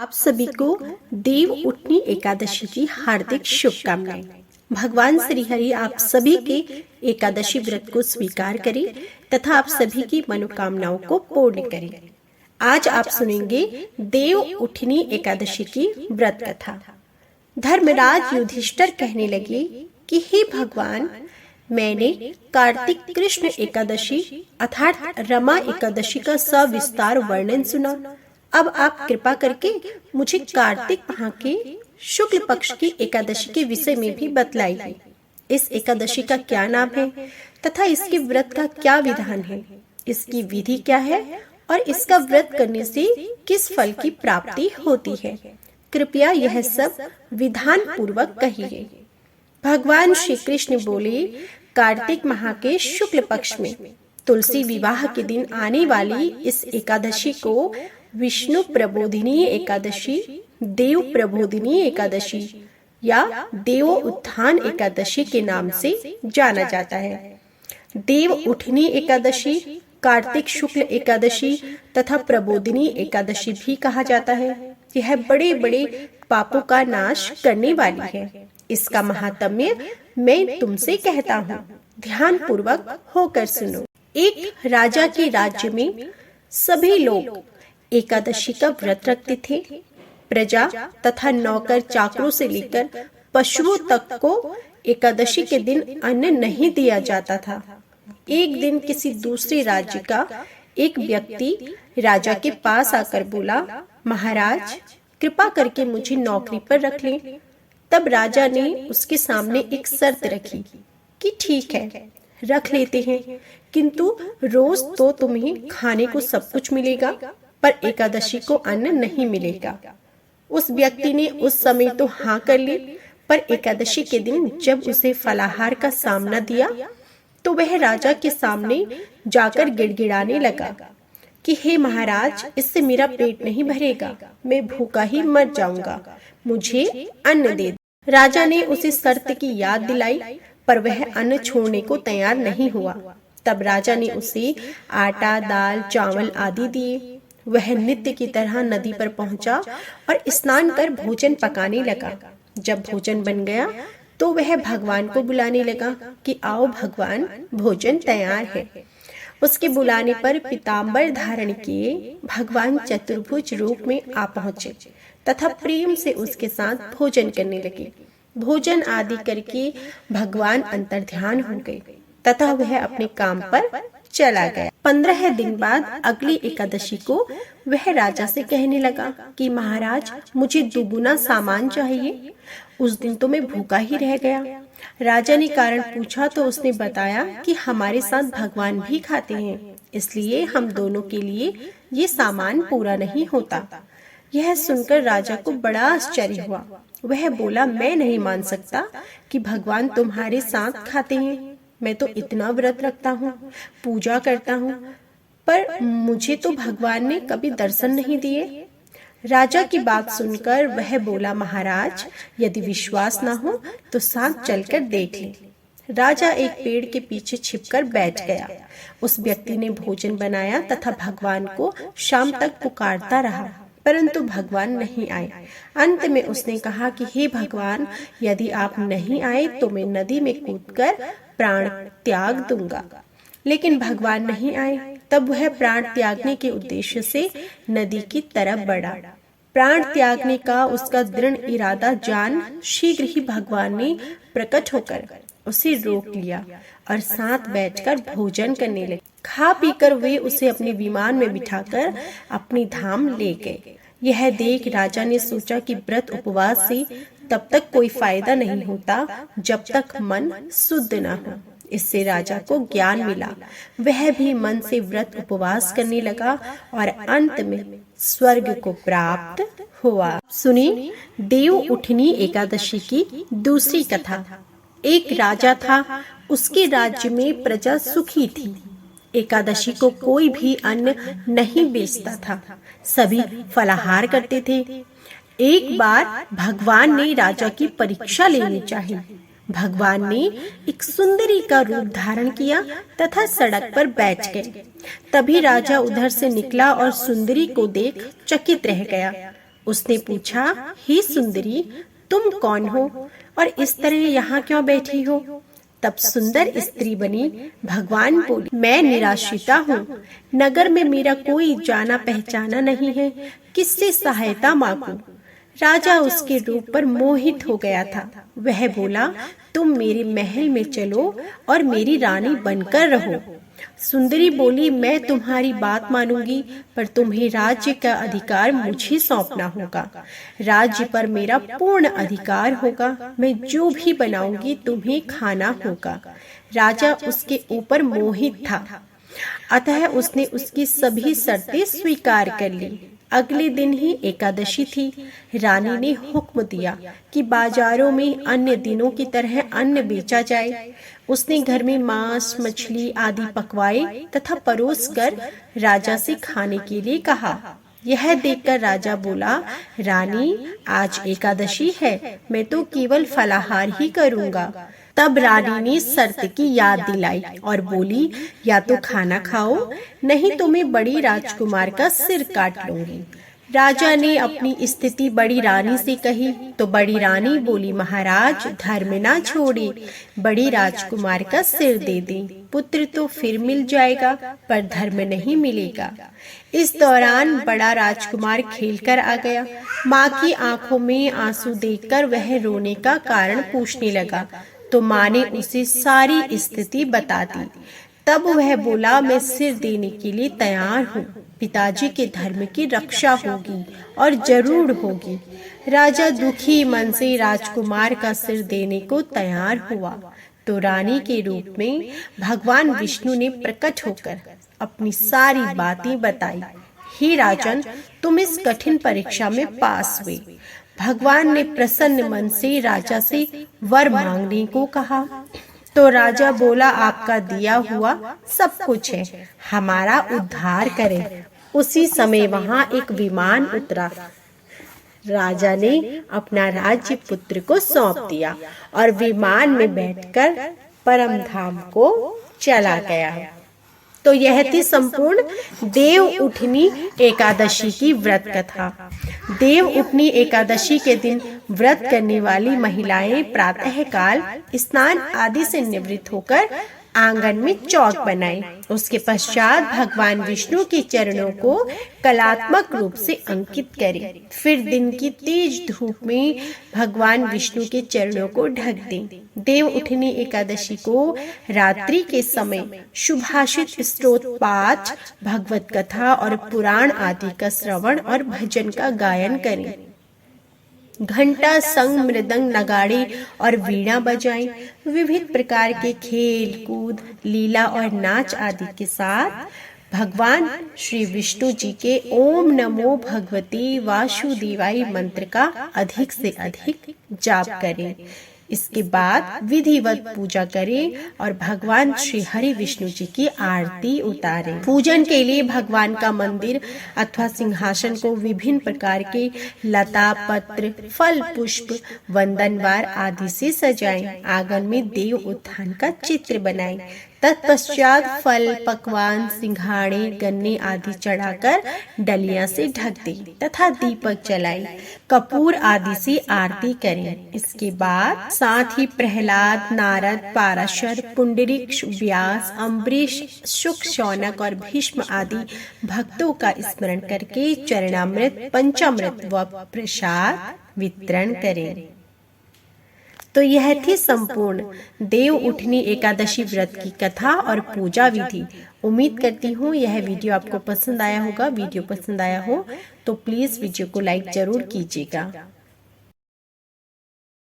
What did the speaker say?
आप सभी को देव उठनी एकादशी की हार्दिक शुभकामनाएं। भगवान श्री हरि आप सभी के एकादशी व्रत को स्वीकार करें तथा आप सभी की मनोकामनाओं को पूर्ण करें। आज आप सुनेंगे देव उठनी एकादशी की व्रत कथा। धर्मराज युधिष्ठिर कहने लगे कि हे भगवान, मैंने कार्तिक कृष्ण एकादशी अर्थात रमा एकादशी का सविस्तार वर्णन सुना। अब आप कृपा करके मुझे कार्तिक माह के शुक्ल पक्ष की एकादशी के विषय में भी बतलाइए। इस एकादशी का क्या नाम है तथा इसके व्रत का क्या विधान है, इसकी विधि क्या है और इसका व्रत करने से किस फल की प्राप्ति होती है। कृपया यह सब विधान पूर्वक कहिए। भगवान श्री कृष्ण बोले, कार्तिक माह के शुक्ल पक्ष में तुलसी विवाह के दिन आने वाली इस एकादशी को विष्णु प्रबोधिनी एकादशी, देव प्रबोधिनी एकादशी या देव उत्थान एकादशी के नाम से जाना जाता है। देव उठनी एकादशी, कार्तिक शुक्ल एकादशी तथा प्रबोधिनी एकादशी भी कहा जाता है। यह बड़े बड़े पापों का नाश करने वाली है। इसका महात्म्य मैं तुमसे कहता हूँ, ध्यान पूर्वक होकर सुनो। एक राजा के राज्य में सभी लोग एकादशी का व्रत रखते थे। प्रजा तथा नौकर चाकरों से लेकर पशुओं तक को एकादशी के दिन अन्न नहीं दिया जाता था। एक दिन किसी दूसरे राज्य का एक व्यक्ति राजा के पास आकर बोला, महाराज, कृपा करके मुझे नौकरी पर रख लें। तब राजा ने उसके सामने एक शर्त रखी कि ठीक है, रख लेते हैं, किंतु रोज तो तुम्हें खाने को सब कुछ मिलेगा, पर एकादशी को अन्न नहीं मिलेगा। उस व्यक्ति ने उस समय तो हाँ कर ली, पर एकादशी के दिन जब उसे फलाहार का सामना दिया तो वह राजा के सामने जाकर गिड़गिड़ाने लगा कि हे महाराज, इससे मेरा पेट नहीं भरेगा, मैं भूखा ही मर जाऊंगा, मुझे अन्न दे दो। राजा ने उसे शर्त की याद दिलाई, पर वह अन्न छोड़ने को तैयार नहीं हुआ। तब राजा ने उसे आटा, दाल, चावल आदि दिए। वह नित्य की तरह नदी पर पहुंचा और स्नान कर भोजन पकाने लगा। जब भोजन बन गया तो वह भगवान को बुलाने लगा कि आओ भगवान, भोजन तैयार है। उसके बुलाने पर पीताम्बर धारण किए भगवान चतुर्भुज रूप में आ पहुंचे तथा प्रेम से उसके साथ भोजन करने लगे। भोजन आदि करके भगवान अंतर्ध्यान हो गए तथा वह अपने काम पर चला गया। 15 दिन बाद अगली एकादशी को वह राजा से कहने लगा कि महाराज, मुझे दुगुना सामान चाहिए। उस दिन तो मैं भूखा ही रह गया। राजा ने कारण पूछा तो उसने बताया कि हमारे साथ भगवान भी खाते हैं, इसलिए हम दोनों के लिए ये सामान पूरा नहीं होता। यह सुनकर राजा को बड़ा आश्चर्य हुआ। वह बोला, मैं नहीं मान सकता कि भगवान तुम्हारे साथ खाते हैं। मैं तो इतना व्रत रखता हूँ, पूजा करता हूँ, पर मुझे तो भगवान ने कभी दर्शन नहीं दिए। राजा की बात सुनकर वह बोला, महाराज, यदि विश्वास न हो तो साथ चलकर देख ले। राजा एक पेड़ के पीछे छिपकर बैठ गया। उस व्यक्ति ने भोजन बनाया तथा भगवान को शाम तक पुकारता रहा, परंतु भगवान नहीं आए। अंत में उसने कहा कि हे भगवान, यदि आप नहीं आए तो मैं नदी में कूदकर प्राण त्याग दूंगा। लेकिन भगवान नहीं आए। तब वह प्राण त्यागने के उद्देश्य से नदी की तरफ बढ़ा। प्राण त्यागने का उसका दृढ़ इरादा जान शीघ्र ही भगवान ने प्रकट होकर उसे रोक लिया और साथ बैठकर भोजन करने लगे। खा पीकर वे उसे अपने विमान में बिठाकर अपनी धाम ले गए। यह देख राजा ने सोचा कि व्रत उपवास से तब तक कोई फायदा नहीं होता जब तक मन शुद्ध न हो। इससे राजा को ज्ञान मिला। वह भी मन से व्रत उपवास करने लगा और अंत में स्वर्ग को प्राप्त हुआ। सुनिए देव उठनी एकादशी की दूसरी कथा। एक राजा था, उसके राज्य में प्रजा सुखी थी। एकादशी को कोई भी अन्न नहीं बेचता था, सभी फलाहार करते थे। एक बार भगवान ने राजा की परीक्षा लेनी चाहिए। भगवान ने एक सुंदरी का रूप धारण किया तथा सड़क पर बैठ गए। तभी राजा उधर से निकला और सुंदरी को देख चकित रह गया। उसने पूछा, हे सुंदरी, तुम कौन हो और इस तरह यहाँ क्यों बैठी हो? तब सुंदर स्त्री बनी भगवान बोली, मैं निराश्रिता हूँ, नगर में मेरा कोई जाना पहचाना नहीं है, किससे सहायता मांगूं? राजा उसके रूप पर मोहित हो गया था। वह बोला, तुम मेरे महल में चलो और मेरी रानी बनकर रहो। सुंदरी बोली, मैं तुम्हारी बात मानूंगी, पर तुम्हें राज्य का अधिकार मुझे सौंपना होगा। राज्य पर मेरा पूर्ण अधिकार होगा। मैं जो भी बनाऊंगी तुम्हें खाना होगा। राजा उसके ऊपर मोहित था, अतः उसने उसकी सभी शर्तें स्वीकार कर ली। अगले दिन ही एकादशी थी। रानी ने हुक्म दिया कि बाजारों में अन्य दिनों की तरह अन्न बेचा जाए। उसने घर में मांस, मछली आदि पकवाए तथा परोस कर राजा से खाने के लिए कहा। यह देखकर राजा बोला, रानी, आज एकादशी है, मैं तो केवल फलाहार ही करूंगा। तब रानी ने शर्त की याद दिलाई और बोली, या तो खाना खाओ, नहीं तो मैं बड़ी राजकुमार का सिर काट लूंगी। राजा ने अपनी स्थिति बड़ी रानी से कही तो बड़ी रानी बोली, महाराज, धर्म ना छोड़े, बड़ी राजकुमार का सिर दे दें। पुत्र तो फिर मिल जाएगा, पर धर्म नहीं मिलेगा। इस दौरान बड़ा राजकुमार खेलकर आ गया। माँ की आंखों में आंसू देखकर वह रोने का कारण पूछने लगा, तो माँ ने उसे सारी स्थिति बता दी। तब वह बोला, मैं सिर देने के लिए तैयार हूँ। पिताजी के धर्म की रक्षा होगी और जरूर होगी। राजा दुखी मन से राजकुमार का सिर देने को तैयार हुआ तो रानी के रूप में भगवान विष्णु ने प्रकट होकर अपनी सारी बातें बताई। हे राजन, तुम इस कठिन परीक्षा में पास हुए। भगवान ने प्रसन्न मन से राजा से वर मांगने को कहा तो राजा बोला, आपका दिया हुआ सब कुछ है, हमारा उद्धार करें। उसी समय वहां एक विमान उतरा। राजा ने अपना राज्य पुत्र को सौंप दिया और विमान में बैठकर परम धाम को चला गया। तो यह थी संपूर्ण देव उठनी एकादशी की व्रत कथा। देव उठनी एकादशी के दिन व्रत करने वाली महिलाएं प्रातःकाल स्नान आदि से निवृत्त होकर आंगन में चौक बनाएं। उसके पश्चात भगवान विष्णु के चरणों को कलात्मक रूप से अंकित करें। फिर दिन की तेज धूप में भगवान विष्णु के चरणों को ढक दें। देव उठनी एकादशी को रात्रि के समय सुभाषित स्तोत्र पाठ, भगवत कथा और पुराण आदि का श्रवण और भजन का गायन करें। घंटा, संग, मृदंग, नगाड़े और वीणा बजाएं। विविध प्रकार के खेल कूद, लीला और नाच आदि के साथ भगवान श्री विष्णु जी के ओम नमो भगवते वासुदेवाय मंत्र का अधिक से अधिक जाप करें। इसके बाद विधिवत पूजा करें और भगवान श्री हरि विष्णु जी की आरती उतारें। पूजन के लिए भगवान का मंदिर अथवा सिंहासन को विभिन्न प्रकार के लता, पत्र, फल, पुष्प, वंदनवार आदि से सजाएं। आंगन में देव उत्थान का चित्र बनाएं। तत्पश्चात फल, पकवान, सिंघाड़े, गन्ने आदि चढ़ाकर डलिया से ढक दें तथा दीपक जलाएं। कपूर आदि से आरती करें। इसके बाद साथ ही प्रहलाद, नारद, पाराशर, पुंडरीक, व्यास, अम्बरीश, शुक, शौनक और भीष्म आदि भक्तों का स्मरण करके चरणामृत, पंचामृत व प्रसाद वितरण करें। तो यह थी संपूर्ण देव उठनी एकादशी व्रत की कथा और पूजा विधि। उम्मीद करती हूँ यह वीडियो आपको पसंद आया होगा। वीडियो पसंद आया हो तो प्लीज वीडियो को लाइक जरूर कीजिएगा।